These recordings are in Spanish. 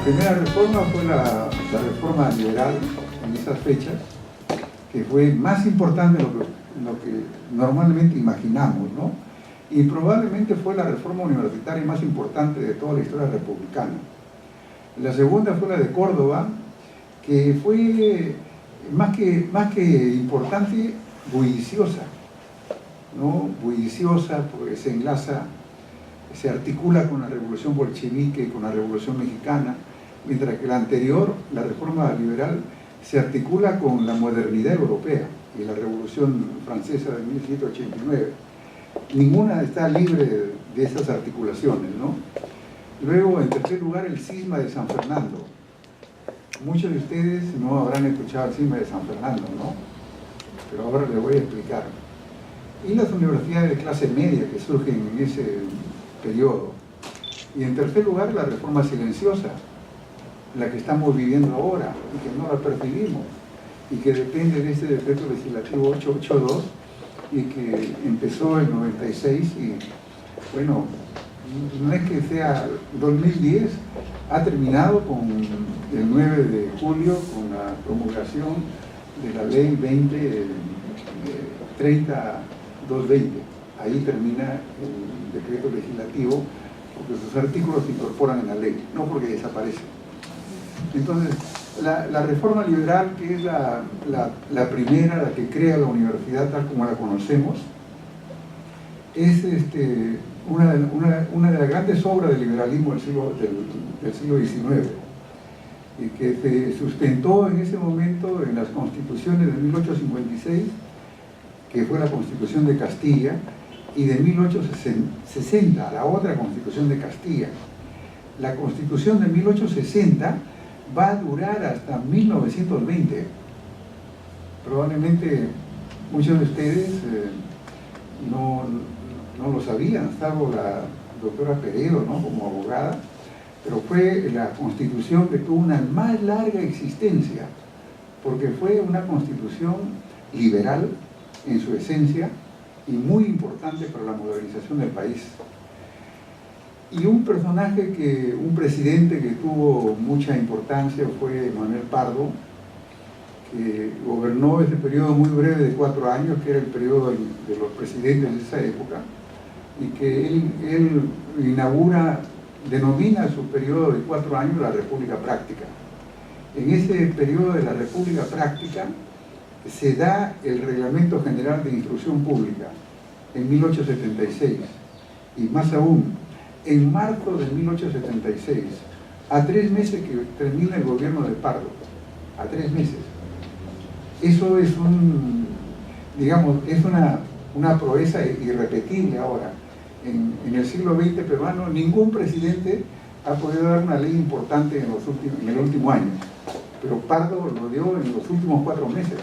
primera reforma fue la reforma liberal en esas fechas, que fue más importante de lo que normalmente imaginamos, ¿no? Y probablemente fue la reforma universitaria más importante de toda la historia republicana. La segunda fue la de Córdoba, que fue más que importante, bulliciosa, ¿no? Bulliciosa porque se enlaza, se articula con la revolución bolchevique, con la revolución mexicana, mientras que la anterior, la reforma liberal, se articula con la modernidad europea y la revolución francesa de 1789. Ninguna está libre de esas articulaciones, ¿no? Luego, en tercer lugar, el cisma de San Fernando. Muchos de ustedes no habrán escuchado el cisma de San Fernando, ¿no? Pero ahora les voy a explicar. Y las universidades de clase media que surgen en ese periodo. Y en tercer lugar, la reforma silenciosa, la que estamos viviendo ahora y que no la percibimos y que depende de este decreto legislativo 882 y que empezó en 96 y bueno, no es que sea 2010, ha terminado con el 9 de julio con la promulgación de la ley 30.220. Ahí termina el decreto legislativo porque sus artículos se incorporan en la ley, no porque desaparecen. Entonces, la reforma liberal, que es la primera, la que crea la universidad tal como la conocemos, es una de las grandes obras del liberalismo del siglo XIX y que se sustentó en ese momento en las constituciones de 1856, que fue la Constitución de Castilla, y de 1860, la otra Constitución de Castilla. La Constitución de 1860 va a durar hasta 1920. Probablemente muchos de ustedes no lo sabían, salvo la doctora Peredo, ¿no? Como abogada, pero fue la Constitución que tuvo una más larga existencia, porque fue una Constitución liberal en su esencia y muy importante para la modernización del país. Y un presidente que tuvo mucha importancia fue Manuel Pardo, que gobernó ese periodo muy breve de 4 años, que era el periodo de los presidentes de esa época, y que él denomina su periodo de 4 años la República Práctica. En ese periodo de la República Práctica se da el Reglamento General de Instrucción Pública en 1876, y más aún, en marzo de 1876, a 3 meses que termina el gobierno de Pardo, a 3 meses. Eso es una proeza irrepetible ahora. En el siglo XX peruano, ningún presidente ha podido dar una ley importante en el último año, pero Pardo lo dio en los últimos 4 meses.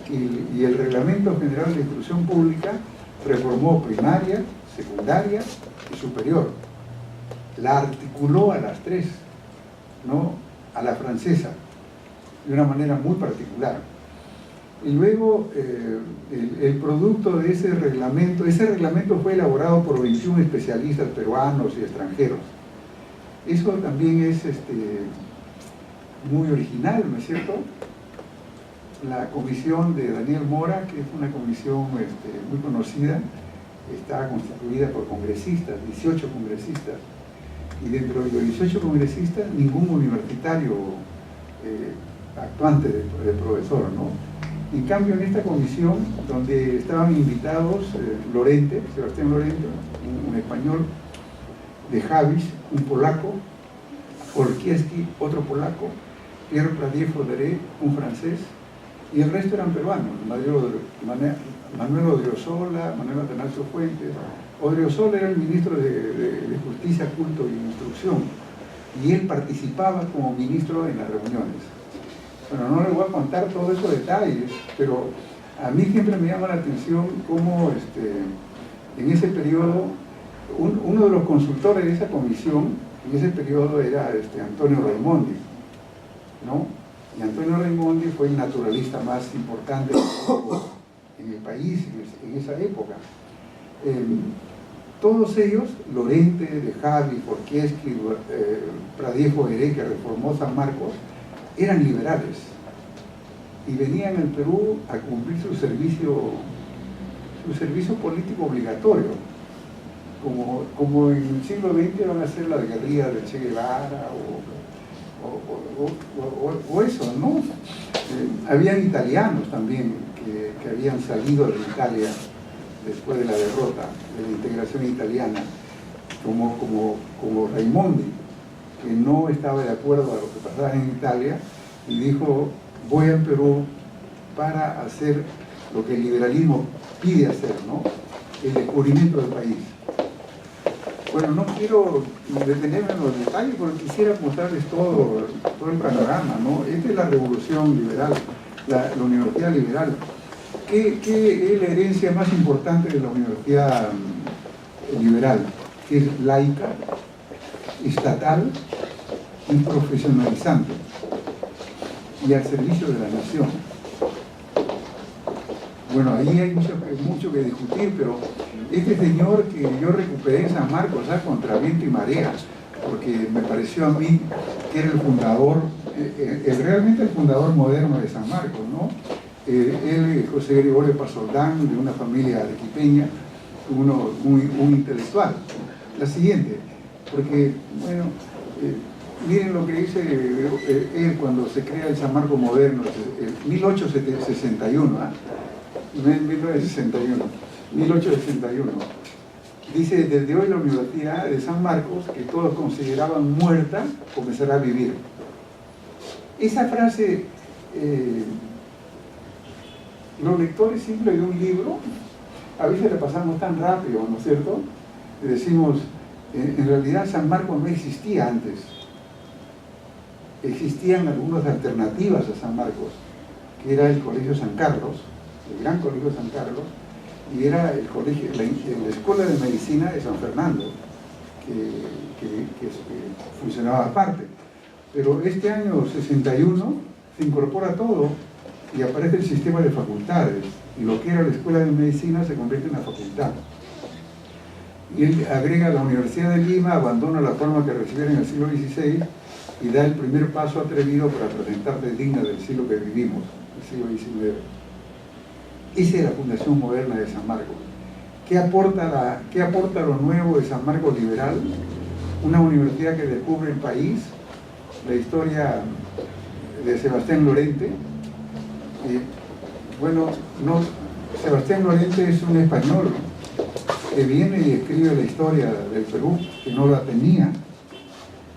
Y el Reglamento General de Instrucción Pública reformó primaria, secundaria y superior. La articuló a las 3, ¿no? A la francesa, de una manera muy particular. Y luego el producto de ese reglamento fue elaborado por 21 especialistas peruanos y extranjeros. Eso también es muy original, ¿no es cierto? La comisión de Daniel Mora, que es una comisión muy conocida, está constituida por congresistas, 18 congresistas, y dentro de los 18 congresistas ningún universitario actuante de profesor, ¿no? En cambio, en esta comisión, donde estaban invitados Sebastián Lorente, un español, de Javis, un polaco, Olkiewski, otro polaco, Pierre Pradier-Foderet, un francés, y el resto eran peruanos, Manuel Odriozola, Manuel Atanasio Fuentes. Odriozola era el ministro de Justicia, Culto y Instrucción, y él participaba como ministro en las reuniones. Bueno, no les voy a contar todos esos detalles, pero a mí siempre me llama la atención cómo en ese periodo, uno de los consultores de esa comisión, en ese periodo era Antonio Raimondi, ¿no? Y Antonio Raimondi fue el naturalista más importante en el país en esa época. todos ellos, Lorente, de Javi, Forquieski, Pradiejo Heré, que reformó San Marcos, eran liberales y venían al Perú a cumplir su servicio político obligatorio, como en el siglo XX van a ser las guerrillas de Che Guevara o eso, ¿no? Habían italianos también que habían salido de Italia después de la derrota, de la integración italiana, como Raimondi, que no estaba de acuerdo a lo que pasaba en Italia y dijo: voy al Perú para hacer lo que el liberalismo pide hacer, ¿no? El descubrimiento del país. Bueno, no quiero detenerme en los detalles, porque quisiera mostrarles todo el panorama, ¿no? Esta es la revolución liberal, la universidad liberal. ¿Qué es la herencia más importante de la universidad liberal? Que es laica, estatal y profesionalizante, y al servicio de la nación. Bueno, ahí hay mucho que discutir, pero este señor que yo recuperé en San Marcos, contra viento y marea, porque me pareció a mí que era el fundador, realmente el fundador moderno de San Marcos, ¿no? Él, José Gregorio Pasoldán, de una familia arequipeña, un intelectual. La siguiente, porque, bueno, miren lo que dice él cuando se crea el San Marcos moderno, en 1861, 1861. Dice: desde hoy la Universidad de San Marcos, que todos consideraban muerta, comenzará a vivir. Esa frase, los lectores simples de un libro, a veces la pasamos tan rápido, ¿no es cierto? Y decimos, en realidad San Marcos no existía antes. Existían algunas alternativas a San Marcos, que era el Colegio San Carlos, el Gran Colegio San Carlos, y era el colegio, la Escuela de Medicina de San Fernando, que funcionaba aparte. Pero este año 61 se incorpora todo y aparece el sistema de facultades, y lo que era la Escuela de Medicina se convierte en una facultad. Y él agrega: la Universidad de Lima abandona la forma que recibiera en el siglo XVI y da el primer paso atrevido para presentarse digna del siglo que vivimos, el siglo XIX. Esa es la fundación moderna de San Marcos. ¿Qué aporta lo nuevo de San Marcos liberal? Una universidad que descubre el país, la historia de Sebastián Lorente. Sebastián Lorente es un español que viene y escribe la historia del Perú, que no la tenía,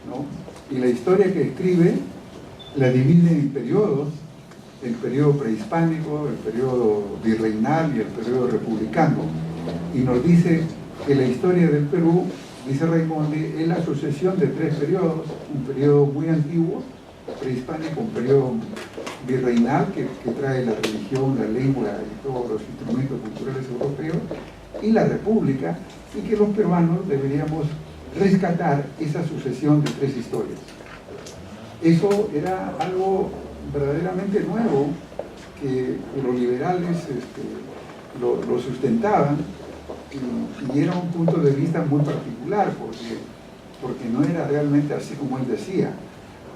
¿no? Y la historia que escribe la divide en periodos: el periodo prehispánico, el periodo virreinal y el periodo republicano. Y nos dice que la historia del Perú, dice Raimondi, es la sucesión de tres periodos: un periodo muy antiguo, prehispánico, un periodo virreinal que trae la religión, la lengua y todos los instrumentos culturales europeos, y la república, y que los peruanos deberíamos rescatar esa sucesión de tres historias. Eso era algo verdaderamente nuevo, que los liberales lo sustentaban, y era un punto de vista muy particular, porque no era realmente así como él decía.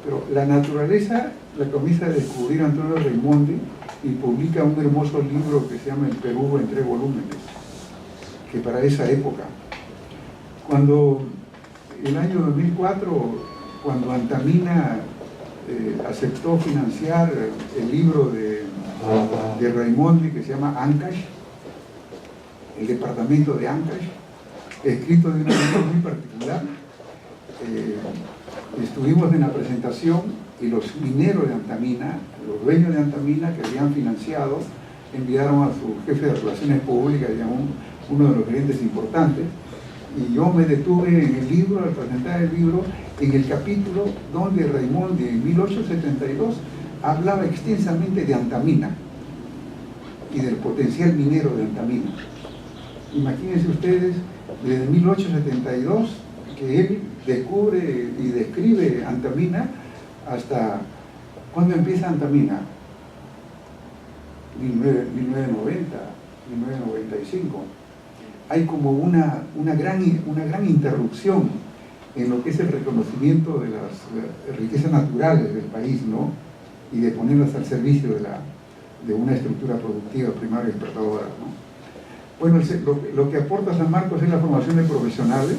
Pero la naturaleza la comienza a descubrir Antonio Raimondi y publica un hermoso libro que se llama El Perú en 3 volúmenes, que para esa época, cuando el año 2004, cuando Antamina aceptó financiar el libro de Raimondi, que se llama Ancash, el departamento de Ancash, escrito de una manera muy particular. Estuvimos en la presentación y los mineros de Antamina, los dueños de Antamina que habían financiado, enviaron a su jefe de relaciones públicas, uno de los gerentes importantes, y yo me detuve en el libro, al presentar el libro, en el capítulo donde Raimondi en 1872 hablaba extensamente de Antamina y del potencial minero de Antamina. Imagínense ustedes, desde 1872, que él descubre y describe Antamina, hasta ¿cuándo empieza Antamina? 1990, 1995. hay como una gran interrupción en lo que es el reconocimiento de las riquezas naturales del país, ¿no? Y de ponerlas al servicio de una estructura productiva primaria y exportadora, ¿no? Bueno, lo que aporta San Marcos es la formación de profesionales.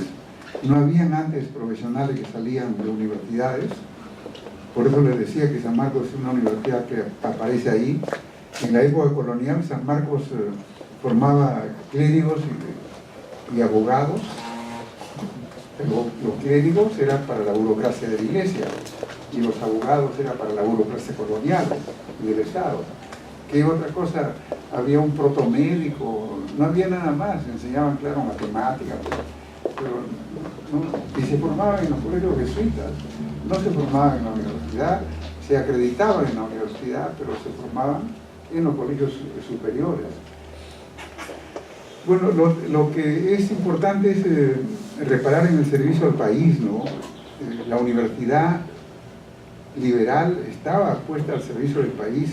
No habían antes profesionales que salían de universidades, por eso les decía que San Marcos es una universidad que aparece ahí. En la época colonial, San Marcos formaba clérigos y abogados. Los clérigos eran para la burocracia de la iglesia y los abogados eran para la burocracia colonial y del Estado. ¿Qué otra cosa? Había un protomédico, no había nada más, enseñaban, claro, matemáticas, pero no, y se formaban en los colegios jesuitas, no se formaban en la universidad, se acreditaban en la universidad, pero se formaban en los colegios superiores. Bueno, lo que es importante es reparar en el servicio al país, ¿no? La universidad liberal estaba puesta al servicio del país,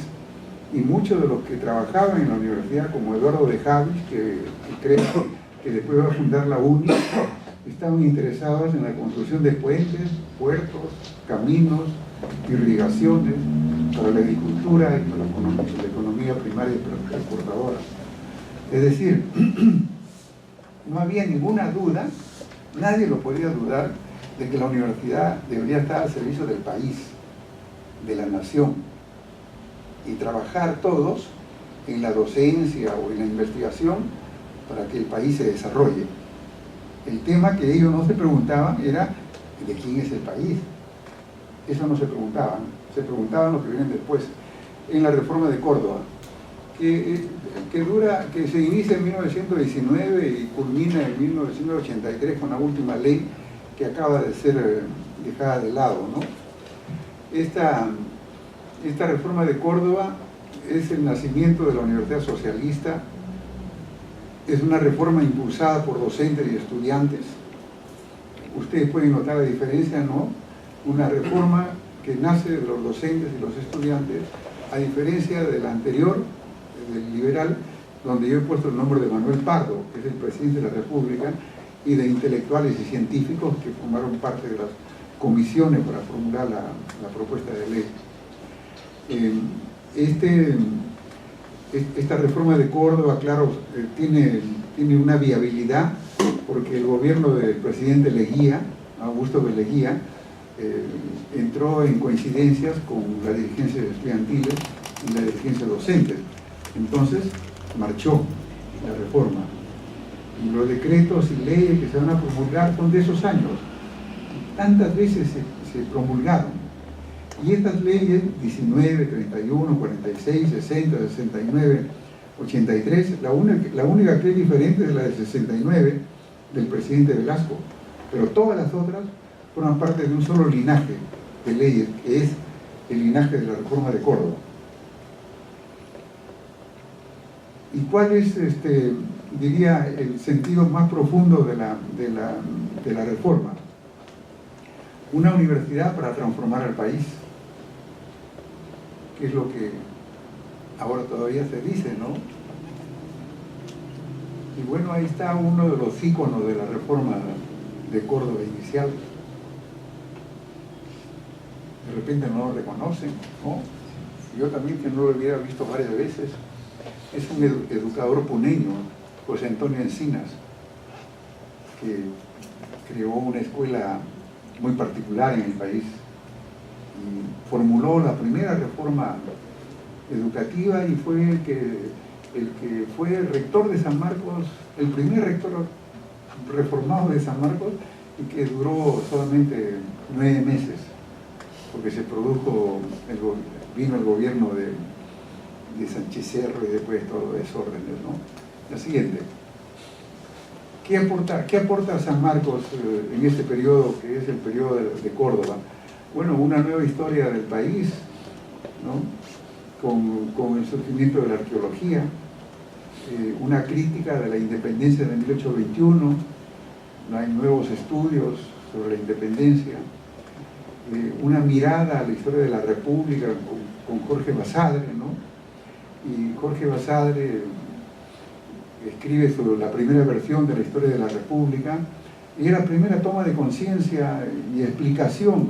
y muchos de los que trabajaban en la universidad, como Eduardo de Javis, que creo que después va a fundar la UNI, estaban interesados en la construcción de puentes, puertos, caminos, irrigaciones, para la agricultura y para la economía primaria y exportadora. Es decir, no había ninguna duda, nadie lo podía dudar, de que la universidad debería estar al servicio del país, de la nación, y trabajar todos en la docencia o en la investigación para que el país se desarrolle. El tema que ellos no se preguntaban era ¿de quién es el país? Eso no se preguntaban los que vienen después. En la reforma de Córdoba, que se inicia en 1919 y culmina en 1983 con la última ley que acaba de ser dejada de lado, ¿no? Esta reforma de Córdoba es el nacimiento de la Universidad Socialista, es una reforma impulsada por docentes y estudiantes. Ustedes pueden notar la diferencia, ¿no? Una reforma que nace de los docentes y los estudiantes, a diferencia de la anterior, del liberal, donde yo he puesto el nombre de Manuel Pardo, que es el presidente de la República, y de intelectuales y científicos que formaron parte de las comisiones para formular la propuesta de ley. Esta reforma de Córdoba, claro, tiene una viabilidad porque el gobierno del presidente Leguía, Augusto de Leguía, entró en coincidencias con la dirigencia estudiantil y la dirigencia docente. Entonces marchó la reforma. Y los decretos y leyes que se van a promulgar son de esos años. Tantas veces se promulgaron. Y estas leyes, 19, 31, 46, 60, 69, 83, la única que es diferente es la de 69 del presidente Velasco, pero todas las otras forman parte de un solo linaje de leyes, que es el linaje de la reforma de Córdoba. ¿Y cuál es, diría, el sentido más profundo de la reforma? Una universidad para transformar al país, que es lo que ahora todavía se dice, ¿no? Y bueno, ahí está uno de los íconos de la reforma de Córdoba inicial. De repente no lo reconocen, ¿no? Yo también, que no lo hubiera visto varias veces. Es un educador puneño, José Antonio Encinas, que creó una escuela muy particular en el país y formuló la primera reforma educativa y fue el que fue rector de San Marcos, el primer rector reformado de San Marcos, y que duró solamente 9 meses, porque se produjo, vino el gobierno de Sánchez Cerro y después todo desórdenes, ¿no? La siguiente. ¿Qué aporta San Marcos en este periodo, que es el periodo de Córdoba? Bueno, una nueva historia del país, ¿no? Con el surgimiento de la arqueología, una crítica de la independencia de 1821, hay nuevos estudios sobre la independencia, una mirada a la historia de la República con Jorge Basadre, ¿no? Y Jorge Basadre escribe sobre la primera versión de la historia de la República, y es la primera toma de conciencia y explicación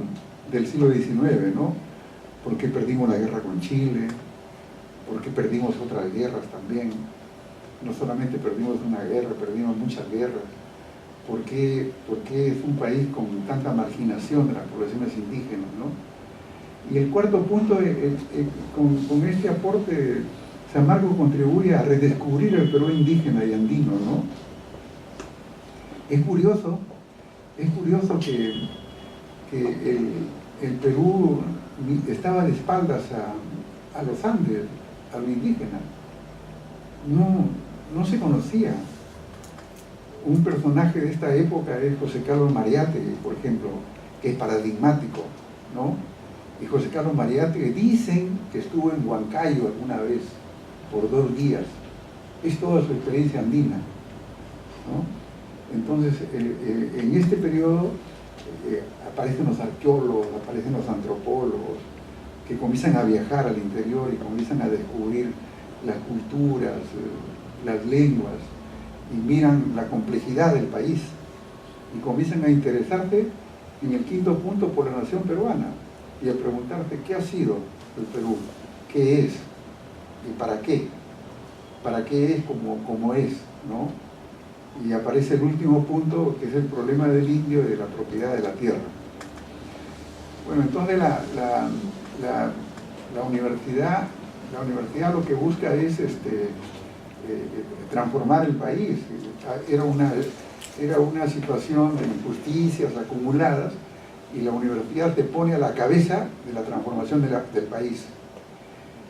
del siglo XIX, ¿no? ¿Por qué perdimos la guerra con Chile? ¿Por qué perdimos otras guerras también? No solamente perdimos una guerra, perdimos muchas guerras. ¿Por qué es un país con tanta marginación de las poblaciones indígenas, ¿no? Y el cuarto punto, con este aporte, San Marcos contribuye a redescubrir el Perú indígena y andino, ¿no? Es curioso que el Perú estaba de espaldas a los Andes, a los indígenas. No se conocía. Un personaje de esta época es José Carlos Mariátegui, por ejemplo, que es paradigmático, ¿no? Y José Carlos Mariátegui dicen que estuvo en Huancayo alguna vez, por 2 días. Es toda su experiencia andina, ¿no? Entonces, en este periodo aparecen los arqueólogos, aparecen los antropólogos, que comienzan a viajar al interior y comienzan a descubrir las culturas, las lenguas, y miran la complejidad del país, y comienzan a interesarse en el quinto punto por la nación peruana, y a preguntarse qué ha sido el Perú, qué es, y para qué es como es, ¿no? Y aparece el último punto, que es el problema del indio y de la propiedad de la tierra. Bueno, entonces la universidad lo que busca es transformar el país. Era una situación de injusticias acumuladas, y la universidad se pone a la cabeza de la transformación del país.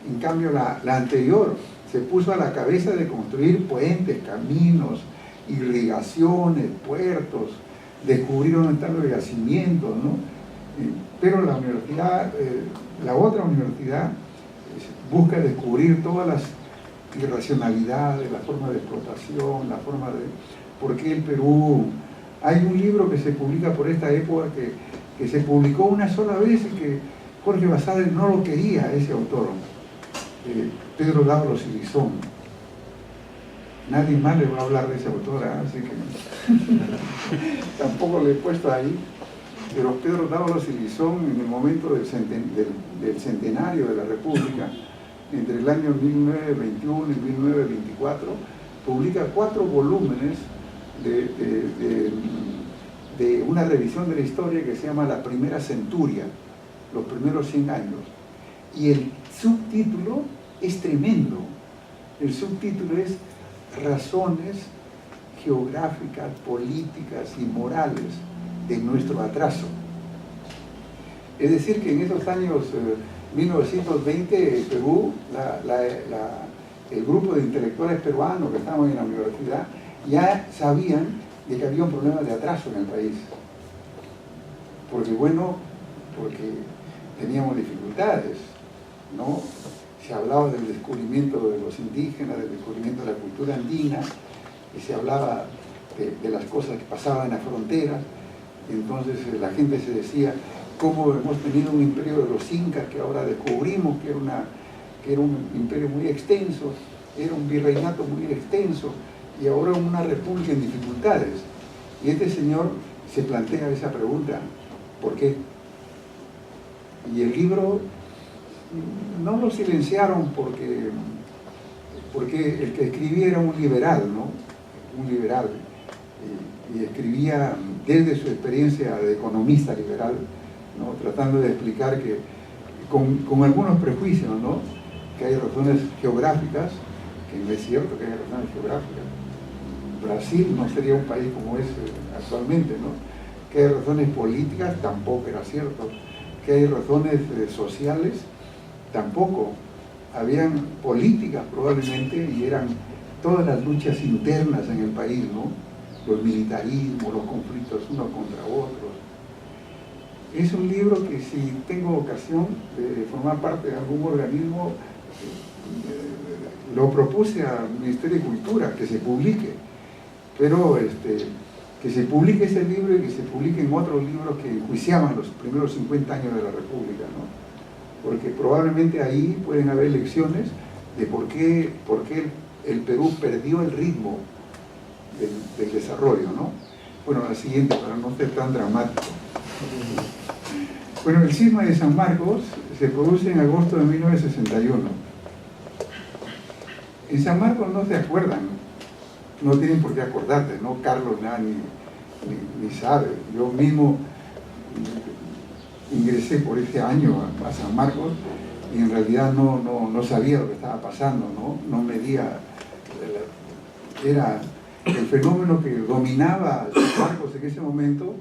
En cambio, la anterior se puso a la cabeza de construir puentes, caminos, irrigaciones, puertos, descubrir dónde están los yacimientos, ¿no? Pero la otra universidad busca descubrir todas las irracionalidades, la forma de explotación, la forma de... ¿Por qué el Perú? Hay un libro que se publica por esta época que se publicó una sola vez y que Jorge Basadre no lo quería, ese autor, Pedro Dávalos y Lizón. Nadie más le va a hablar de ese autor, así que tampoco le he puesto ahí. Pero Pedro Dávalos y Lizón, en el momento del centenario de la República, entre el año 1921 y 1924, publica 4 volúmenes de una revisión de la historia que se llama La Primera Centuria, los primeros 100 años. Y el subtítulo es tremendo. El subtítulo es Razones geográficas, políticas y morales de nuestro atraso. Es decir, que en esos años 1920, Perú, el grupo de intelectuales peruanos que estaban en la universidad ya sabían de que había un problema de atraso en el país. Porque teníamos dificultades, ¿no? Se hablaba del descubrimiento de los indígenas, del descubrimiento de la cultura andina, y se hablaba de las cosas que pasaban en las fronteras. Entonces la gente se decía, ¿cómo hemos tenido un imperio de los incas que ahora descubrimos que era un imperio muy extenso, era un virreinato muy extenso, y ahora una república en dificultades? Y este señor se plantea esa pregunta, ¿por qué? Y el libro no lo silenciaron porque el que escribía era un liberal, ¿no? Un liberal, y escribía desde su experiencia de economista liberal, ¿no? Tratando de explicar que, con algunos prejuicios, ¿no? Que hay razones geográficas, que no es cierto que hay razones geográficas. Brasil no sería un país como es actualmente, ¿no? Que hay razones políticas, tampoco era cierto. Que hay razones sociales, tampoco. Habían políticas probablemente, y eran todas las luchas internas en el país, ¿no? Los militarismos, los conflictos unos contra otros. Es un libro que, si tengo ocasión de formar parte de algún organismo, lo propuse al Ministerio de Cultura, que se publique, pero que se publique ese libro y que se publiquen otros libros que enjuiciaban los primeros 50 años de la República, ¿no? Porque probablemente ahí pueden haber lecciones de por qué el Perú perdió el ritmo del desarrollo, ¿no? Bueno, la siguiente, para no ser tan dramático. Bueno, el cisma de San Marcos se produce en agosto de 1961. En San Marcos no se acuerdan, no tienen por qué acordarse, ¿no? Carlos nada ni sabe. Yo mismo ingresé por ese año a San Marcos y en realidad no sabía lo que estaba pasando, no medía. Era el fenómeno que dominaba San Marcos en ese momento,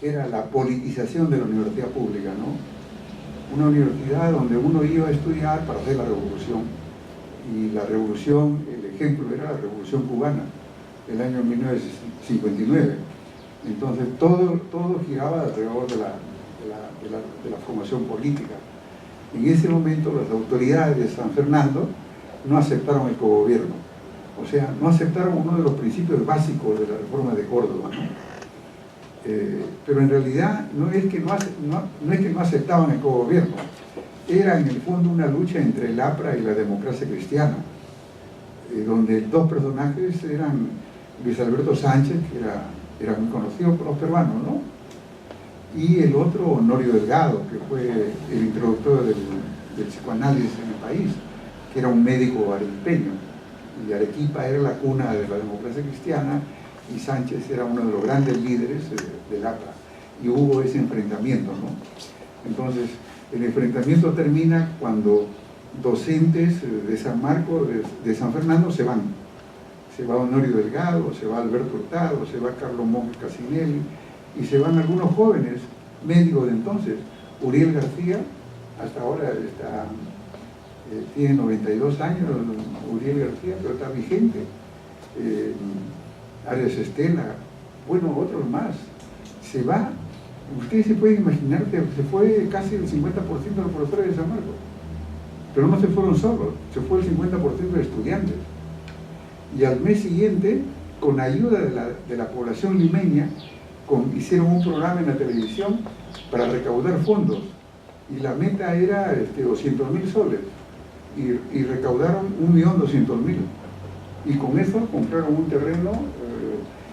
era la politización de la universidad pública, ¿no? Una universidad donde uno iba a estudiar para hacer la revolución, y la revolución, el ejemplo era la revolución cubana, el año 1959. Entonces todo giraba alrededor de la formación política. En ese momento las autoridades de San Fernando no aceptaron el cogobierno, o sea, no aceptaron uno de los principios básicos de la reforma de Córdoba, ¿no? Pero en realidad no es que no aceptaban el cogobierno, era en el fondo una lucha entre el APRA y la democracia cristiana, donde dos personajes eran Luis Alberto Sánchez, que era muy conocido por los peruanos, ¿no? Y el otro, Honorio Delgado, que fue el introductor del psicoanálisis en el país, que era un médico arequipeño, y Arequipa era la cuna de la democracia cristiana, y Sánchez era uno de los grandes líderes del APRA, y hubo ese enfrentamiento, ¿no? Entonces, el enfrentamiento termina cuando docentes de San Marcos, de San Fernando, se van. Se va Honorio Delgado, se va Alberto Hurtado, se va Carlos Monge Casinelli, y se van algunos jóvenes médicos de entonces. Uriel García, hasta ahora tiene 92 años, Uriel García, pero está vigente. Arias Estela, bueno, otros más. Se va, ustedes se pueden imaginar que se fue casi el 50% de los profesores de San Marcos, pero no se fueron solos, se fue el 50% de estudiantes. Y al mes siguiente, con ayuda de la población limeña, hicieron un programa en la televisión para recaudar fondos, y la meta era 200.000 soles, y recaudaron 1.200.000, y con eso compraron un terreno,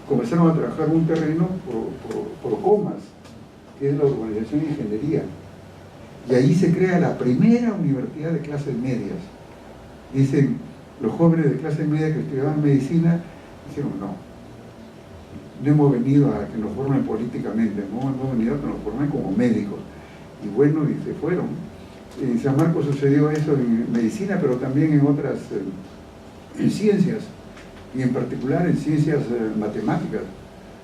comenzaron a trabajar un terreno por comas, que es la urbanización de ingeniería, y ahí se crea la primera universidad de clases medias. Dicen los jóvenes de clase media que estudiaban medicina, dijeron no hemos venido a que nos formen políticamente, no hemos venido a que nos formen como médicos. Y bueno, y se fueron. En San Marcos sucedió eso en medicina, pero también en otras, en ciencias, y en particular en ciencias matemáticas,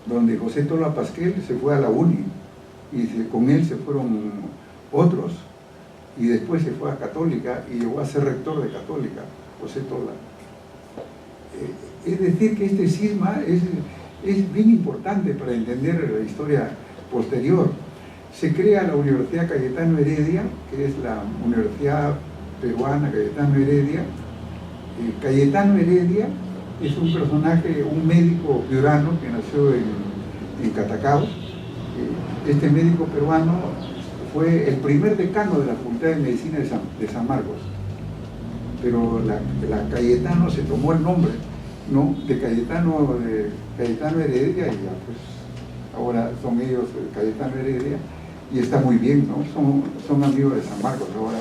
donde José Tola Pasquel se fue a la UNI, y con él se fueron otros, y después se fue a Católica, y llegó a ser rector de Católica, José Tola. Es decir, que este cisma es bien importante para entender la historia posterior. Se crea la Universidad Cayetano Heredia, que es la Universidad Peruana Cayetano Heredia. Cayetano Heredia es un personaje, un médico piurano que nació en Catacao. Este médico peruano fue el primer decano de la Facultad de Medicina de San Marcos. Pero la Cayetano se tomó el nombre, ¿no?, de Cayetano Heredia, y ya pues ahora son ellos Cayetano Heredia, y está muy bien, ¿no? Son amigos de San Marcos ahora.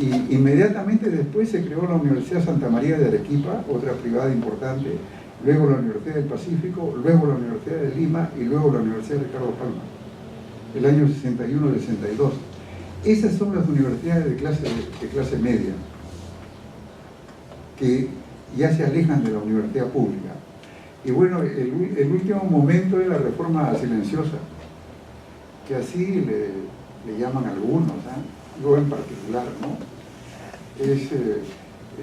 Y inmediatamente después se creó la Universidad Santa María de Arequipa, otra privada importante, luego la Universidad del Pacífico, luego la Universidad de Lima, y luego la Universidad de Ricardo Palma, el año 61-62. Esas son las universidades de clase media, que ya se alejan de la universidad pública. Y bueno, el último momento es la reforma silenciosa, que así le llaman algunos, yo en particular, ¿no?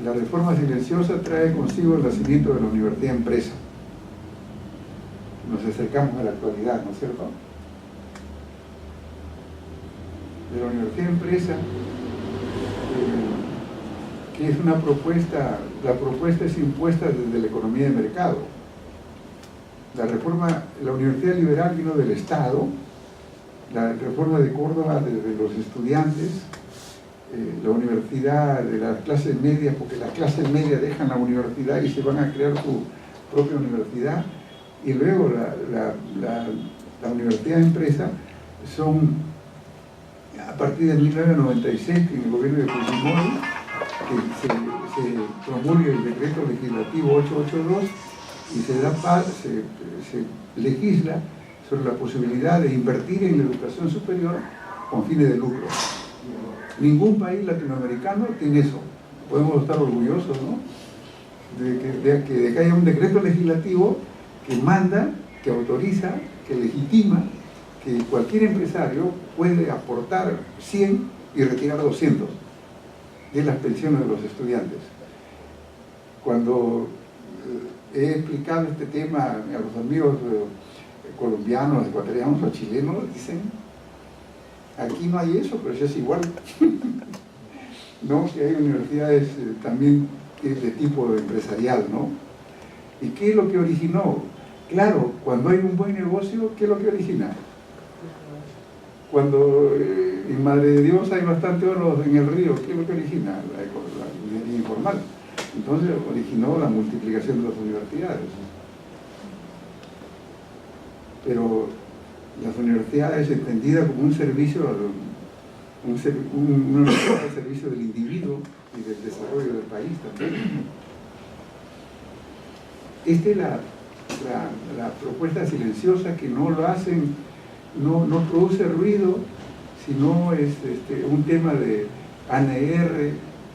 La reforma silenciosa trae consigo el nacimiento de la universidad empresa. Nos acercamos a la actualidad, ¿no es cierto? De la universidad empresa, que es una propuesta, la propuesta es impuesta desde la economía de mercado. La universidad liberal vino del Estado, la reforma de Córdoba desde los estudiantes, la universidad de las clases medias, porque las clases medias dejan la universidad y se van a crear su propia universidad, y luego la universidad de empresa son a partir de 1996, que en el gobierno de Fujimori que se promulga el decreto legislativo 882 y se legisla sobre la posibilidad de invertir en la educación superior con fines de lucro. Ningún país latinoamericano tiene eso. Podemos estar orgullosos, ¿no?, de que haya un decreto legislativo que manda, que autoriza, que legitima que cualquier empresario puede aportar 100 y retirar 200 de las pensiones de los estudiantes. Cuando he explicado este tema a los amigos colombianos, ecuatorianos o chilenos, dicen: aquí no hay eso, pero ya es igual. ¿No? Que hay universidades también de tipo empresarial, ¿no? ¿Y qué es lo que originó? Claro, cuando hay un buen negocio, ¿qué es lo que origina? Cuando en Madre de Dios hay bastante oro en el río, ¿qué es lo que origina? La minería informal. Entonces originó la multiplicación de las universidades. Pero las universidades entendidas como un servicio, un servicio del individuo y del desarrollo del país también. Esta es la propuesta silenciosa que no lo hacen, no produce ruido, sino es un tema de ANR,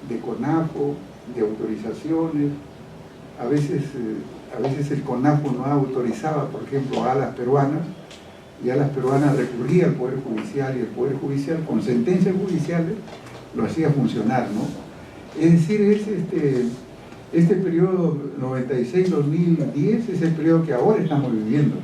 de CONAFO, de autorizaciones. A veces el CONAFO no autorizaba, por ejemplo, a las peruanas, y a las peruanas recurría al Poder Judicial, y el Poder Judicial, con sentencias judiciales, lo hacía funcionar, ¿no? Es decir, este periodo 96-2010 es el periodo que ahora estamos viviendo.